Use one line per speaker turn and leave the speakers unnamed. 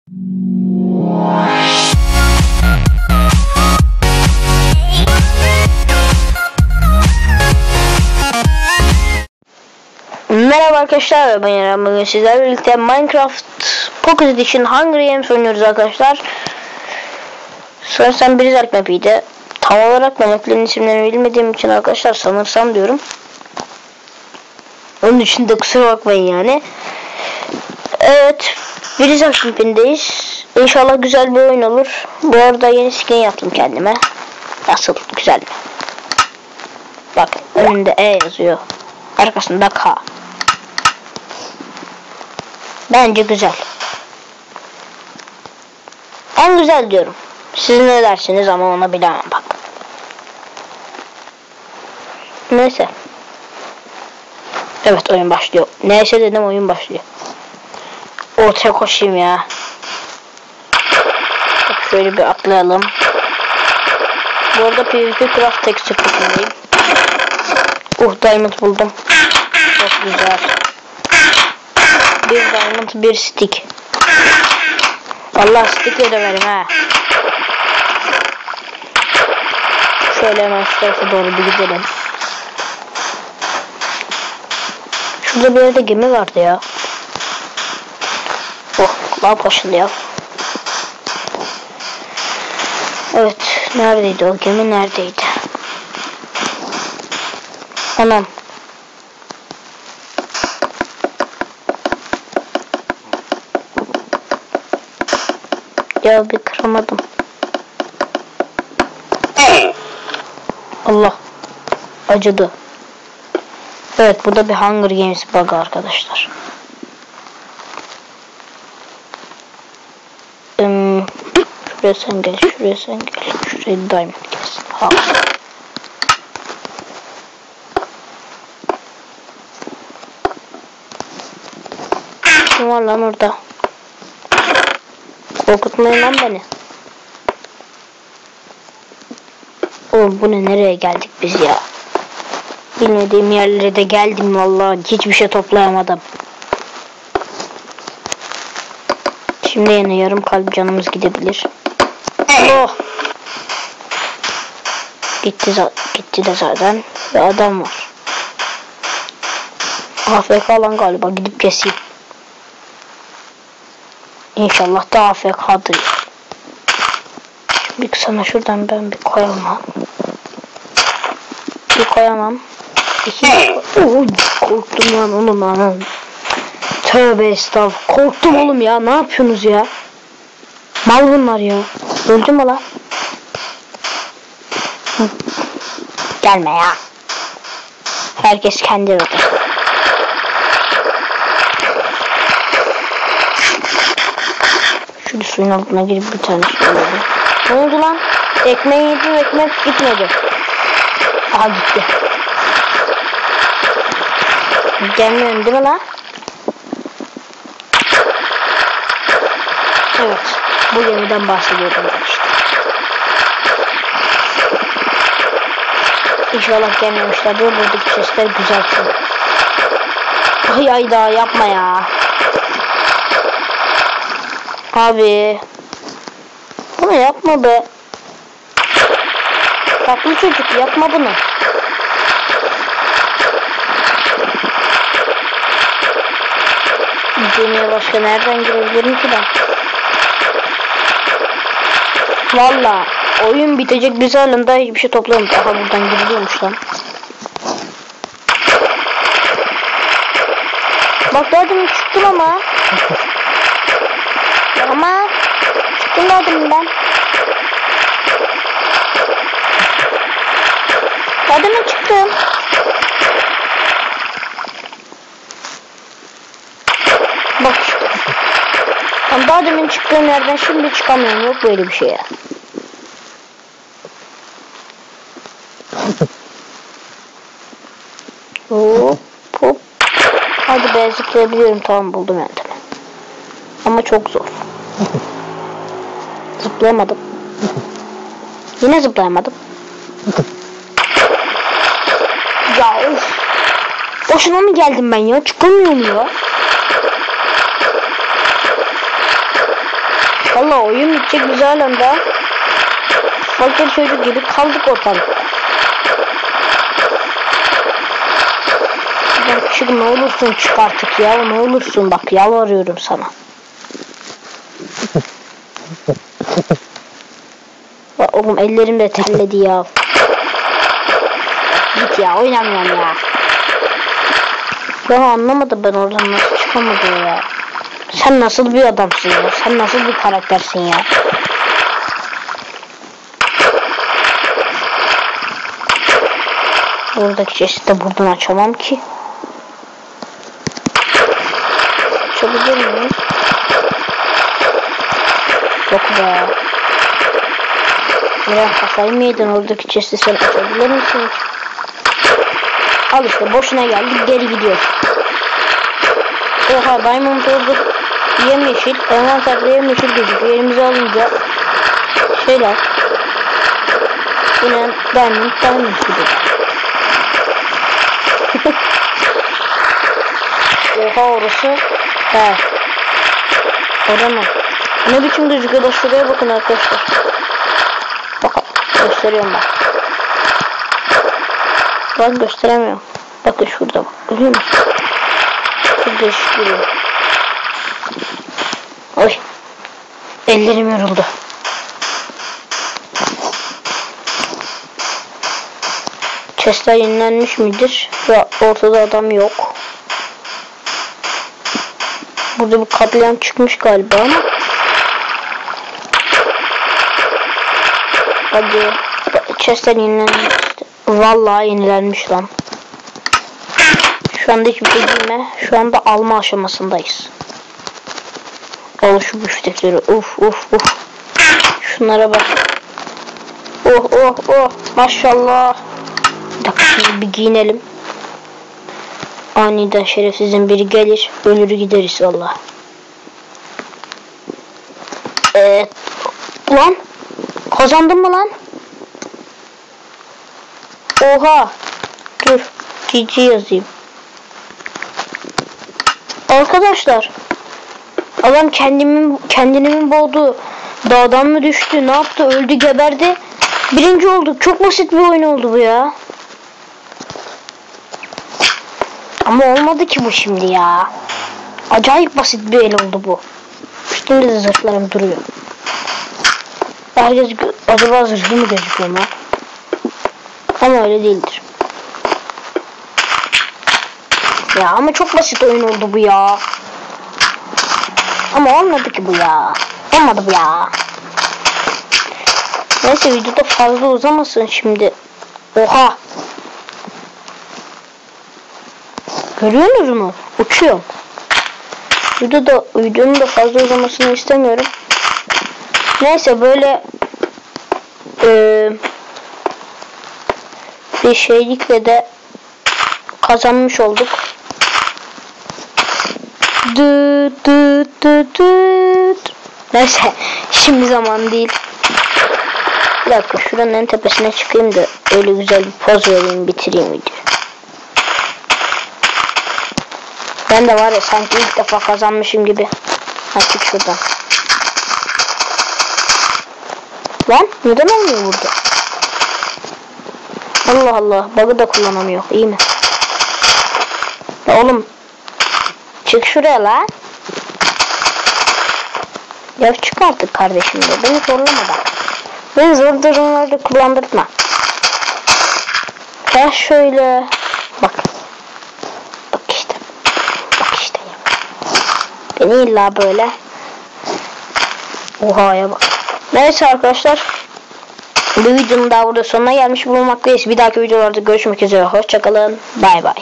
Merhaba arkadaşlar, ben Eren. Bugün sizlerle birlikte Minecraft Pocket Edition Hunger Games oynuyoruz arkadaşlar. Sanırsam bir Zerk map'iydi. Tam olarak map'lerin isimlerini bilmediğim için arkadaşlar sanırsam diyorum. Onun için de kusura bakmayın yani. Evet, bir Zerk map'indeyiz. İnşallah güzel bir oyun olur. Bu arada yeni skin yaptım kendime. Nasıl, güzel mi? Bak, önünde E yazıyor, arkasında K. Bence güzel. En güzel diyorum. Siz ne dersiniz ama ona bilemem bak. Neyse. Evet, oyun başlıyor. Neyse dedim, oyun başlıyor. Ortaya koşayım ya. Bak şöyle bir atlayalım. Bu arada PvP Craft Texture'ındayım. Diamond buldum. Çok güzel. Bir diamond, bir stick. Vallahi stick'le döverim ha. Şöyle hemen şu tarafa doğru bir gidelim. Şurada bir yerde gemi vardı ya. Oh, lav koşuluyor. Evet, neredeydi o gemi, neredeydi? Anam. Ya bir kıramadım. Allah. Acıdı. Evet, bu da bir Hunger Games bug arkadaşlar. Şuraya sen gel, şuraya sen gel. Şuraya diamond gelsin. Ha. Kim var lan orada? Korkutmayın lan beni. Oğlum bu ne, nereye geldik biz ya? Bilmediğim yerlere de geldim vallahi, hiçbir şey toplayamadım. Şimdi yine yarım kalp canımız gidebilir. Oh! Gitti de zaten ve adam var. AFK lan galiba, gidip keseyim. İnşallah da AFK'dır. Bir sana şuradan ben bir koyamam. Bir koyamam. Korktum lan oğlum lan. Tövbe estağfurullah. Korktum oğlum ya. Ne yapıyorsunuz ya? Mal bunlar ya. Öldü mü lan? Gelme ya. Herkes kendi yolunda. Şöyle suyun altına girip bir tane şöyle. Ne oldu lan? Ekmeği yedim, ekmek gitmedi. Aha gitti. Gelmiyorum değil mi lan? Evet. Bu gemiden bahsediyordum işte. İnşallah gelmemişlerdir. Buradaki sesler güzel çünkü. Ay daha yapma ya. Abi. Bunu yapma be. Tatlı çocuk, yapma bunu. Gemiye başka nereden girebilirim ki ben? Valla oyun bitecek, biz halen daha hiçbir şey toplayamadık. Aha buradan gidiyormuş lan. Bak daha demin çıktım ama. Ama çıktım daha demin ben. Daha demin çıktım. Bak işte. Ben daha demin çıktığım yerden şimdi çıkamıyorum. Yok böyle bir şey ya. Hop hop. Hadi ben zıplayabiliyorum. Tamam, buldum yöntemi. Ama çok zor. Zıplayamadım. Yine zıplayamadım. Ya of. Boşuna mı geldim ben ya? Çıkamıyorum ya. Valla oyun bitecek, biz halen daha fakir çocuk gibi kaldık ortalık. Çık, ne olursun çık artık ya, ne olursun, bak yalvarıyorum sana. Oğlum ellerim de terledi ya. Git ya, oynamıyorum ya. Ya anlamadım ben oradan nasıl çıkamadım ya. Sen nasıl bir adamsın ya? Sen nasıl bir karaktersin ya? Buradaki çeşit de buradan açamam ki. Açabilir miyim? Yok be. Biraz kafayı mı yedin, oradaki chest'i sen açabilir misin? Al işte, boşuna geldik, geri gidiyoruz. Oha, diamond oldu. Yemyeşil, envanterde yemyeşil gözüküyor. Elimize alınca şeyler. Yine diamond gibi. Oha, orası. He. Orada mı? Ne biçim gözüküyor da, şuraya bakın arkadaşlar. Bak, gösteriyorum bak. Bak, gösteremiyorum. Bakın şurada bak. Görüyor musun? Çok değişik duruyor. Oy. Ellerim yoruldu. Chest'ler yenilenmiş midir? Ya ortada adam yok. Burada bir katliam çıkmış galiba ama. Hadi. Chest'ler yenilenmiş. Vallahi yenilenmiş lan. Şu anda hiçbir şey bilme. Şu anda alma aşamasındayız. Al şu büftekleri. Uf. Şunlara bak. Oh. Maşallah. Bir dakika, şimdi bir giyinelim. Aniden şerefsizin biri gelir. Ölür gideriz valla. Lan. Kazandın mı lan? Oha. Dur. GG yazayım. Arkadaşlar. Adam kendini boğdu. Dağdan mı düştü? Ne yaptı? Öldü, geberdi. Birinci olduk. Çok basit bir oyun oldu bu ya. Ama olmadı ki bu şimdi ya. Acayip basit bir el oldu bu. Üstümde de zırhlarım duruyor. Herkes acaba zırhlı mı gözüküyor mu? Ama öyle değildir. Ya ama çok basit oyun oldu bu ya. Ama olmadı ki bu ya. Olmadı bu ya. Neyse, videoda fazla uzamasın şimdi. Oha. Görüyorsunuz mu? Uçuyorum. Videonun da fazla uzamasını istemiyorum. Neyse, böyle bir şeylikle de kazanmış olduk. Neyse, şimdi zaman değil. Bir dakika, şuranın en tepesine çıkayım da öyle güzel bir poz vereyim, bitireyim videoyu. Ben de var ya, sanki ilk defa kazanmışım gibi. Ha, çık şuradan. Lan neden olmuyor burada? Allah Allah, bug'ı da kullanamıyor. İyi mi? Ya oğlum, çık şuraya lan. Ya çık artık kardeşim de. Beni zorlama bak. Beni zor durumlarda kullandırma. Ya şöyle. Bak. Bak işte. Beni illa böyle. Oha'ya bak. Neyse arkadaşlar. Bu videonun daha burada sonuna gelmiş bulunmaktayız. Bir dahaki videolarda görüşmek üzere. Hoşçakalın. Bay bay.